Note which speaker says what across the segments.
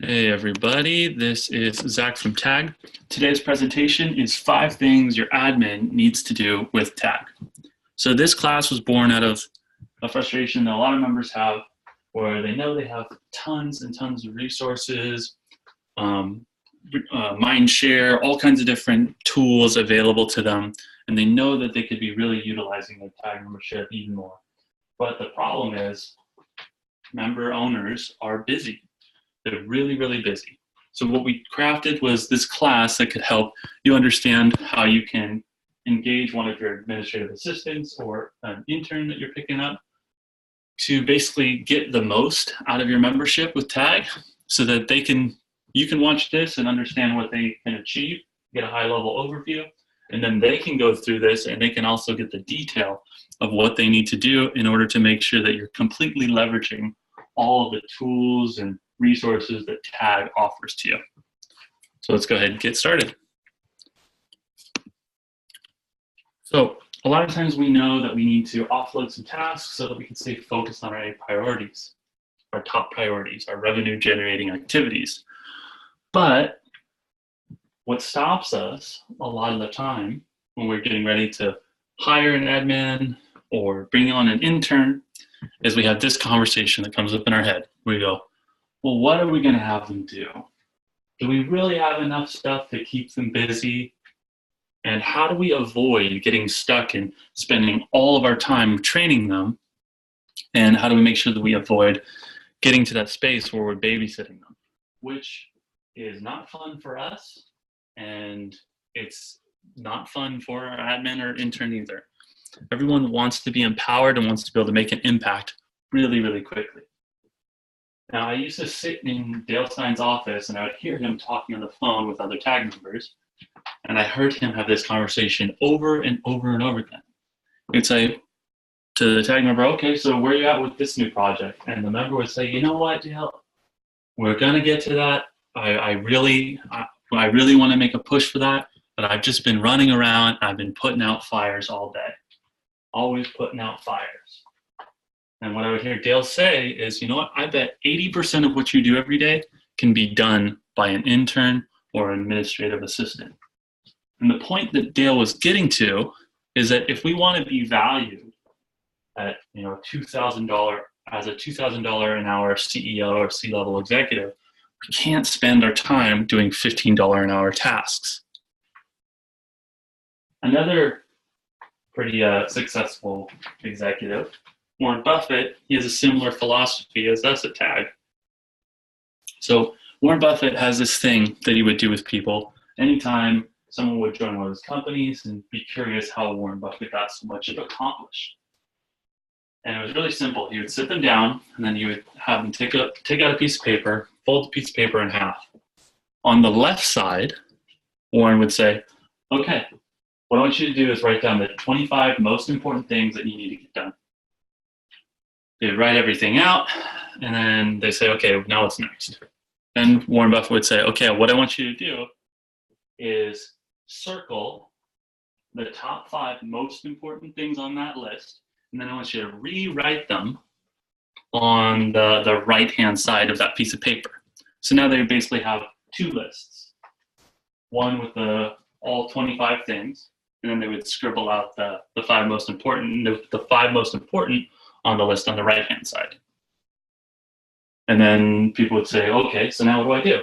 Speaker 1: Hey everybody, this is Zach from Tag. Today's presentation is 5 things your admin needs to do with Tag. So this class was born out of a frustration that a lot of members have where they know they have tons and tons of resources, mind share, all kinds of different tools available to them, and they know that they could be really utilizing their Tag membership even more. But the problem is member owners are busy. They're really, really busy. So what we crafted was this class that could help you understand how you can engage one of your administrative assistants or an intern that you're picking up to basically get the most out of your membership with Tag so that you can watch this and understand what they can achieve, get a high level overview, and then they can go through this and they can also get the detail of what they need to do in order to make sure that you're completely leveraging all of the tools and resources that Tag offers to you. So let's go ahead and get started. So a lot of times we know that we need to offload some tasks so that we can stay focused on our priorities, our top priorities, our revenue generating activities. But what stops us a lot of the time when we're getting ready to hire an admin or bring on an intern is we have this conversation that comes up in our head. We go, well, what are we going to have them do? Do we really have enough stuff to keep them busy? And how do we avoid getting stuck in spending all of our time training them? And how do we make sure that we avoid getting to that space where we're babysitting them, which is not fun for us, and it's not fun for our admin or intern either. Everyone wants to be empowered and wants to be able to make an impact really, really quickly. Now, I used to sit in Dale Stein's office and I would hear him talking on the phone with other Tag members, and I heard him have this conversation over and over and over again. He'd say to the Tag member, okay, so where are you at with this new project? And the member would say, you know what, Dale, we're going to get to that. I really want to make a push for that, but I've just been running around. I've been putting out fires all day, always putting out fires. And what I would hear Dale say is, you know what, I bet 80% of what you do every day can be done by an intern or an administrative assistant. And the point that Dale was getting to is that if we want to be valued at $2,000 as a $2,000 an hour CEO or C-level executive, we can't spend our time doing $15 an hour tasks. Another pretty successful executive, Warren Buffett, he has a similar philosophy as us at Tag. So Warren Buffett has this thing that he would do with people anytime someone would join one of his companies and be curious how Warren Buffett got so much accomplished. And it was really simple. He would sit them down and then he would have them take out a piece of paper, fold the piece of paper in half. On the left side, Warren would say, okay, what I want you to do is write down the 25 most important things that you need to get done. They would write everything out, and then they say, okay, now what's next? Then Warren Buffett would say, okay, what I want you to do is circle the top 5 most important things on that list, and then I want you to rewrite them on the right-hand side of that piece of paper. So now they basically have 2 lists, one with all 25 things, and then they would scribble out the 5 most important, the 5 most important on the list on the right-hand side. And then people would say, okay, so now what do I do?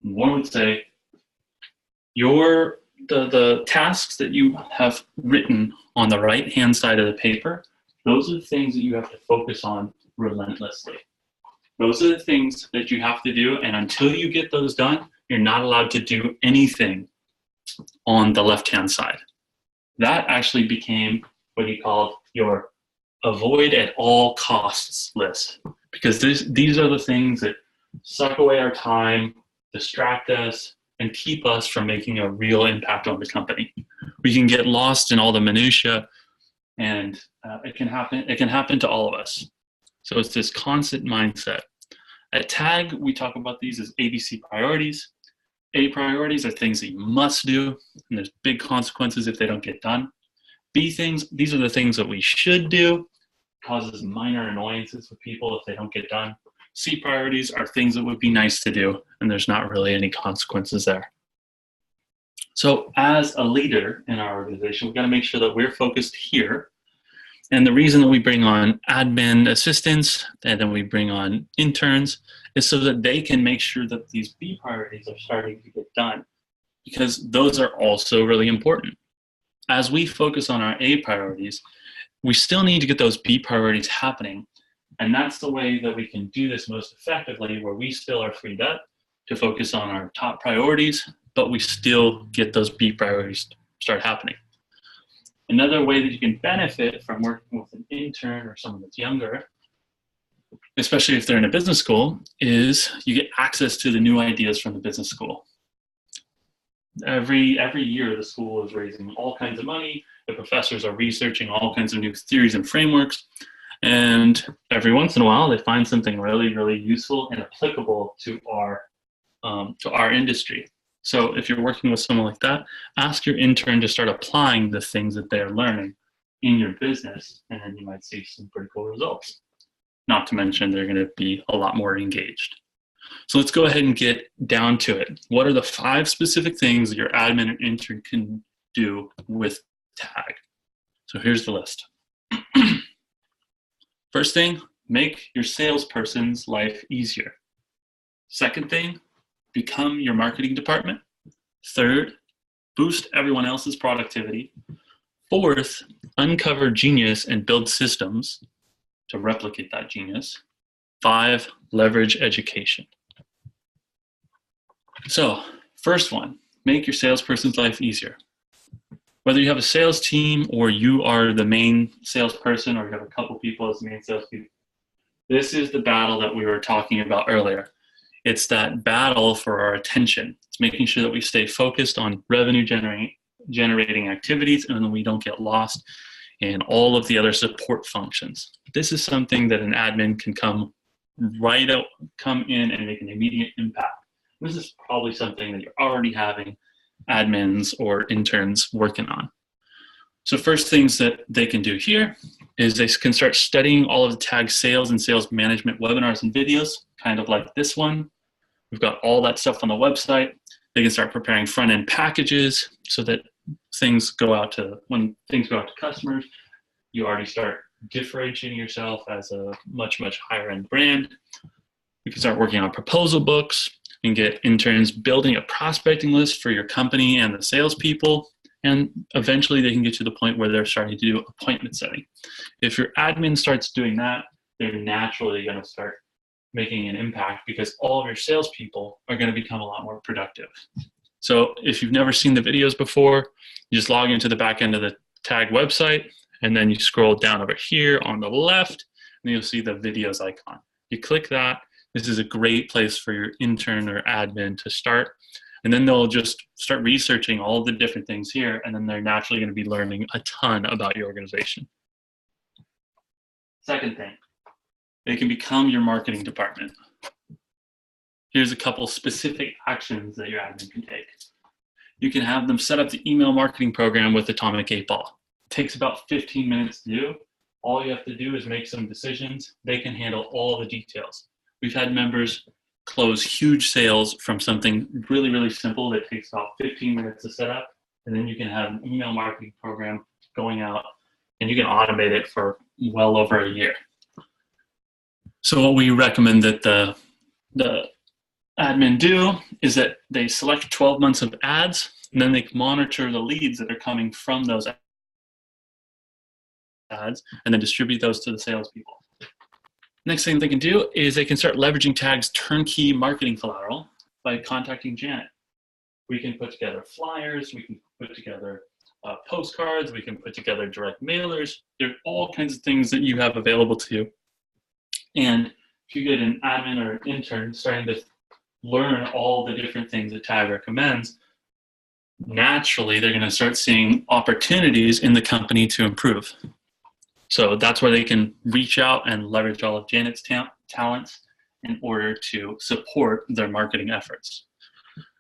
Speaker 1: And Warren would say, the tasks that you have written on the right-hand side of the paper, those are the things that you have to focus on relentlessly. Those are the things that you have to do, and until you get those done, you're not allowed to do anything on the left-hand side. That actually became what he called your avoid at all costs list, because these are the things that suck away our time, distract us, and keep us from making a real impact on the company. We can get lost in all the minutia, and it can happen to all of us. So it's this constant mindset. At Tag, we talk about these as ABC priorities. A priorities are things that you must do, and there's big consequences if they don't get done. B things, these are the things that we should do, causes minor annoyances with people if they don't get done. C priorities are things that would be nice to do, and there's not really any consequences there. So as a leader in our organization, we've got to make sure that we're focused here. And the reason that we bring on admin assistants and then we bring on interns is so that they can make sure that these B priorities are starting to get done, because those are also really important. As we focus on our A priorities, we still need to get those B priorities happening. And that's the way that we can do this most effectively, where we still are freed up to focus on our top priorities, but we still get those B priorities to start happening. Another way that you can benefit from working with an intern or someone that's younger, especially if they're in a business school, is you get access to the new ideas from the business school. Every year, the school is raising all kinds of money. The professors are researching all kinds of new theories and frameworks. And every once in a while, they find something really, really useful and applicable to our industry. So if you're working with someone like that, ask your intern to start applying the things that they're learning in your business, and then you might see some pretty cool results. Not to mention, they're going to be a lot more engaged. So let's go ahead and get down to it. What are the 5 specific things that your admin or intern can do with TAG? So here's the list. First thing, make your salesperson's life easier. Second thing, become your marketing department. Third, boost everyone else's productivity. Fourth, uncover genius and build systems to replicate that genius. 5, leverage education. So, first one, make your salesperson's life easier. Whether you have a sales team or you are the main salesperson or you have a couple people as the main salespeople, this is the battle that we were talking about earlier. It's that battle for our attention. It's making sure that we stay focused on revenue generating activities and then we don't get lost in all of the other support functions. This is something that an admin can come in and make an immediate impact. This is probably something that you're already having admins or interns working on. So first things that they can do here is they can start studying all of the TAG sales and sales management webinars and videos, kind of like this one. We've got all that stuff on the website. They can start preparing front-end packages so that when things go out to customers, you already start differentiating yourself as a much, much higher end brand. You can start working on proposal books and get interns building a prospecting list for your company and the salespeople. And eventually they can get to the point where they're starting to do appointment setting. If your admin starts doing that, they're naturally going to start making an impact because all of your salespeople are going to become a lot more productive. So if you've never seen the videos before, you just log into the back end of the TAG website, and then you scroll down over here on the left, and you'll see the videos icon. You click that. This is a great place for your intern or admin to start. And then they'll just start researching all the different things here, and then they're naturally going to be learning a ton about your organization. Second thing, they can become your marketing department. Here's a couple specific actions that your admin can take. You can have them set up the email marketing program with Atomic 8 Ball. It takes about 15 minutes to do. All you have to do is make some decisions. They can handle all the details. We've had members close huge sales from something really, really simple that takes about 15 minutes to set up. And then you can have an email marketing program going out and you can automate it for well over a year. So what we recommend that the admin do is that they select 12 months of ads, and then they monitor the leads that are coming from those ads and then distribute those to the salespeople. Next thing they can do is they can start leveraging TAG's turnkey marketing collateral by contacting Janet. We can put together flyers, we can put together postcards, we can put together direct mailers. There are all kinds of things that you have available to you. And if you get an admin or an intern starting to learn all the different things that TAG recommends, naturally they're going to start seeing opportunities in the company to improve. So that's where they can reach out and leverage all of Janet's talents in order to support their marketing efforts.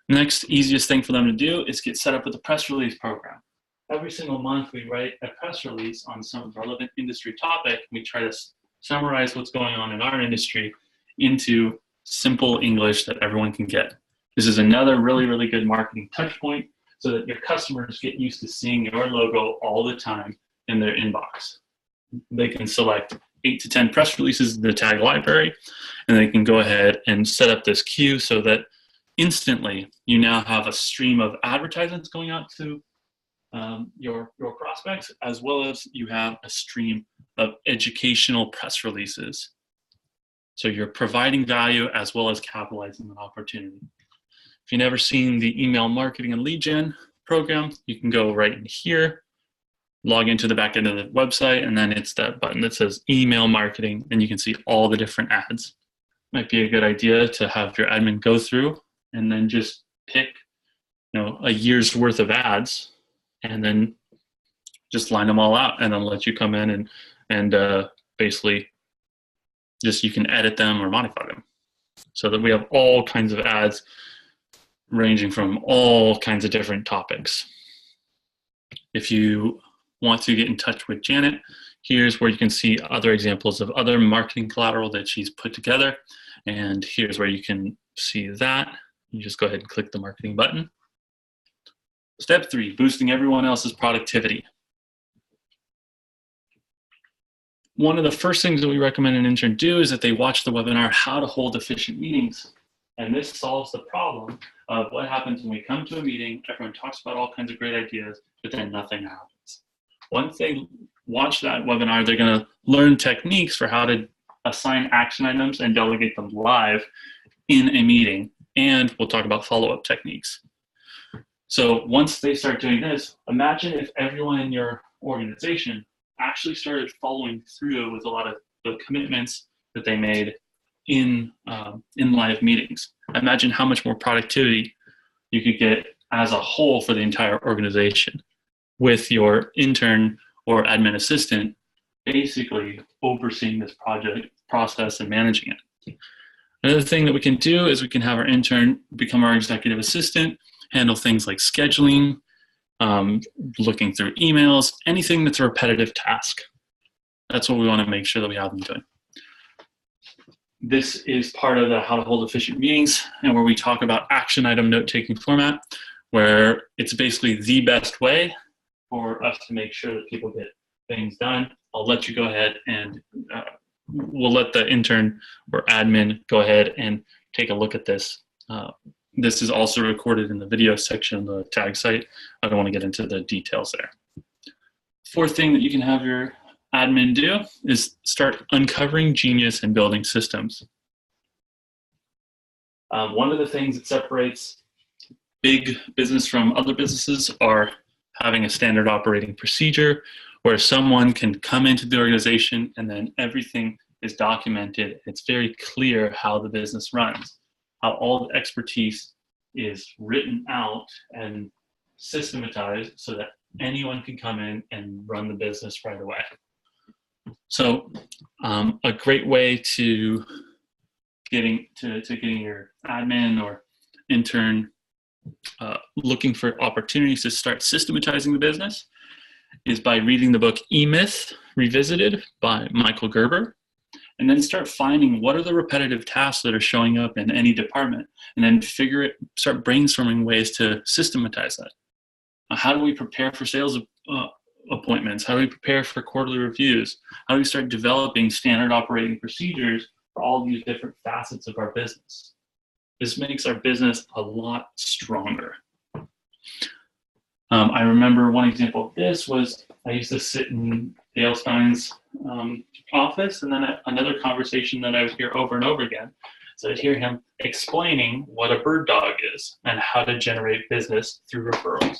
Speaker 1: Next, easiest thing for them to do is get set up with a press release program. Every single month we write a press release on some relevant industry topic. We try to summarize what's going on in our industry into simple English that everyone can get. This is another really, really good marketing touch point so that your customers get used to seeing your logo all the time in their inbox. They can select 8 to 10 press releases in the tag library, and they can go ahead and set up this queue so that instantly you now have a stream of advertisements going out to your prospects, as well as you have a stream of educational press releases. So you're providing value as well as capitalizing on opportunity. If you've never seen the email marketing and lead gen program, you can go right in here, log into the back end of the website, and then it's that button that says email marketing, and you can see all the different ads. Might be a good idea to have your admin go through and then just pick, a year's worth of ads, and then just line them all out, and then let you come in and basically just you can edit them or modify them, so that we have all kinds of ads ranging from all kinds of different topics. If you want to get in touch with Janet, here's where you can see other examples of other marketing collateral that she's put together. And here's where you can see that. You just go ahead and click the marketing button. Step 3, boosting everyone else's productivity. One of the first things that we recommend an intern do is that they watch the webinar, How to Hold Efficient Meetings. And this solves the problem of what happens when we come to a meeting, everyone talks about all kinds of great ideas, but then nothing happens. Once they watch that webinar, they're going to learn techniques for how to assign action items and delegate them live in a meeting. And we'll talk about follow-up techniques. So once they start doing this, imagine if everyone in your organization actually started following through with a lot of the commitments that they made in live meetings. Imagine how much more productivity you could get as a whole for the entire organization with your intern or admin assistant basically overseeing this project process and managing it. Another thing that we can do is we can have our intern become our executive assistant, handle things like scheduling, looking through emails, anything that's a repetitive task. That's what we want to make sure that we have them doing. This is part of the How to Hold Efficient Meetings, and where we talk about action item note-taking format, where it's basically the best way for us to make sure that people get things done. I'll let you go ahead and we'll let the intern or admin go ahead and take a look at this. This is also recorded in the video section of the tag site. I don't want to get into the details there. Fourth thing that you can have your admin do is start uncovering genius and building systems. One of the things that separates big business from other businesses are having a standard operating procedure where someone can come into the organization and then everything is documented. It's very clear how the business runs, how all the expertise is written out and systematized so that anyone can come in and run the business right away. So a great way to getting your admin or intern looking for opportunities to start systematizing the business is by reading the book E-Myth Revisited by Michael Gerber, and then start finding what are the repetitive tasks that are showing up in any department, and then start brainstorming ways to systematize that. How do we prepare for sales appointments? How do we prepare for quarterly reviews? How do we start developing standard operating procedures for all these different facets of our business? This makes our business a lot stronger. I remember one example of this was I used to sit in Dale Stein's office, and then another conversation that I would hear over and over again. So I'd hear him explaining what a bird dog is and how to generate business through referrals.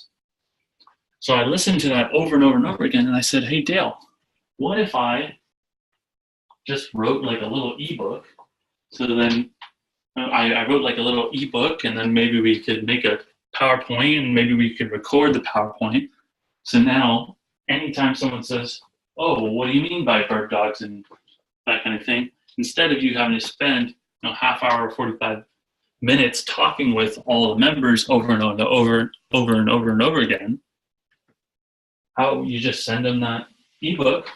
Speaker 1: So I listened to that over and over and over again, and I said, hey, Dale, what if I just wrote like a little ebook? So then I wrote like a little ebook, and then maybe we could make a PowerPoint, and maybe we could record the PowerPoint. So now anytime someone says, oh, well, what do you mean by bird dogs and that kind of thing, instead of you having to spend half hour or 45 minutes talking with all the members over and over again, how you just send them that ebook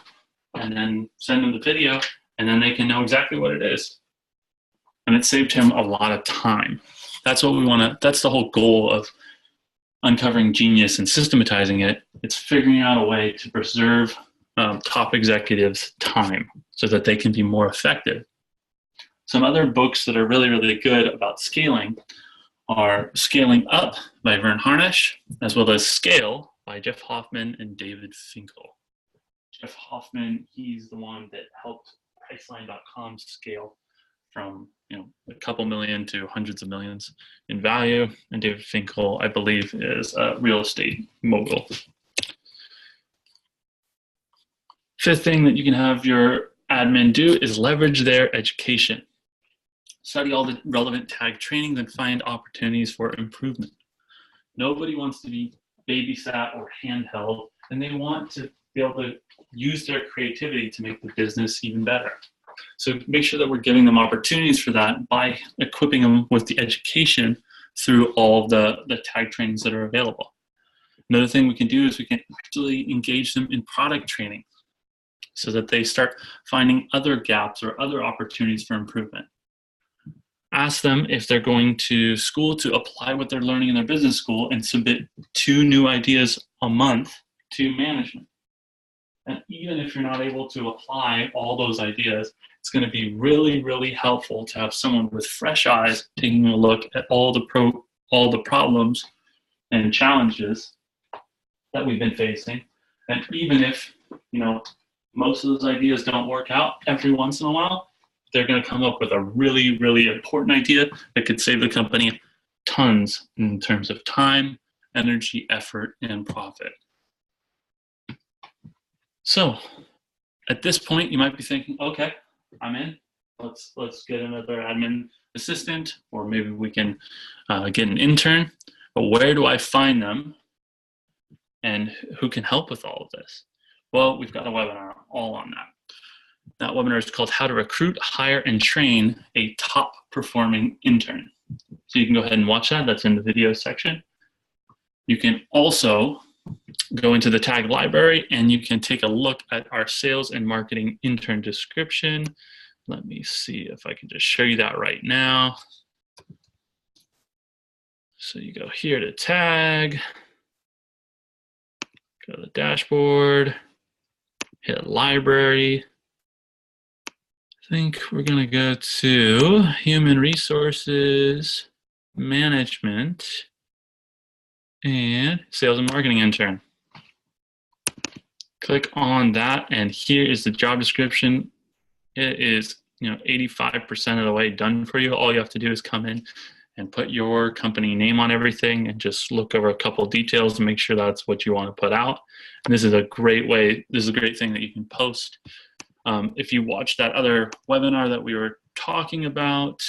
Speaker 1: and then send them the video, and then they can know exactly what it is. And it saved him a lot of time. That's what we want to, that's the whole goal of uncovering genius and systematizing it. It's figuring out a way to preserve top executives' time so that they can be more effective. Some other books that are really, really good about scaling are Scaling Up by Vern Harnish, as well as Scale by Jeff Hoffman and David Finkel. Jeff Hoffman, he's the one that helped Priceline.com scale from a couple million to hundreds of millions in value. And David Finkel, I believe, is a real estate mogul. Fifth thing that you can have your admin do is leverage their education. Study all the relevant tag trainings and find opportunities for improvement. Nobody wants to be babysat or handheld, and they want to be able to use their creativity to make the business even better. So make sure that we're giving them opportunities for that by equipping them with the education through all the tag trainings that are available. Another thing we can do is we can actually engage them in product training so that they start finding other gaps or other opportunities for improvement. Ask them if they're going to school to apply what they're learning in their business school and submit 2 new ideas a month to management. And even if you're not able to apply all those ideas, it's going to be really, really helpful to have someone with fresh eyes taking a look at all the problems and challenges that we've been facing. And even if, most of those ideas don't work out, every once in a while, they're going to come up with a really, really important idea that could save the company tons in terms of time, energy, effort, and profit. So at this point, you might be thinking, okay, I'm in. Let's get another admin assistant, or maybe we can get an intern. But where do I find them? And who can help with all of this? Well, we've got a webinar all on that. That webinar is called How to Recruit, Hire, and Train a Top Performing Intern. So you can go ahead and watch that. That's in the video section. You can also go into the tag library and you can take a look at our sales and marketing intern description. Let me see if I can just show you that right now. So you go here to tag, go to the dashboard, hit library. I think we're going to go to human resources management and sales and marketing intern. Click on that, and here is the job description. It is 85% of the way done for you. All you have to do is come in and put your company name on everything and just look over a couple of details to make sure that's what you want to put out. And this is a great way, this is a great thing that you can post. If you watch that other webinar that we were talking about,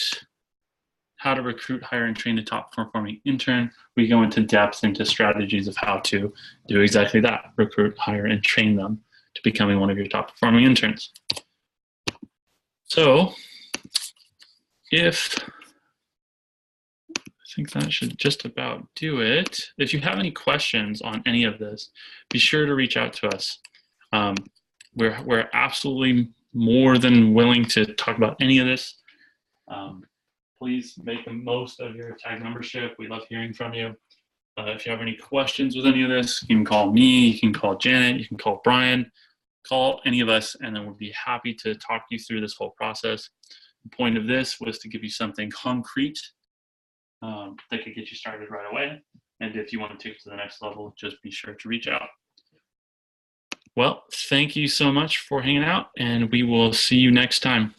Speaker 1: how to recruit, hire, and train a top performing intern, we go into depth into strategies of how to do exactly that, recruit, hire, and train them to becoming one of your top performing interns. So I think that should just about do it. If you have any questions on any of this, be sure to reach out to us. We're absolutely more than willing to talk about any of this. Please make the most of your tag membership. We love hearing from you. If you have any questions with any of this, you can call me, you can call Janet, you can call Brian, call any of us, and then we'll be happy to talk you through this whole process. The point of this was to give you something concrete that could get you started right away. And if you want to take it to the next level, just be sure to reach out. Well, thank you so much for hanging out, and we will see you next time.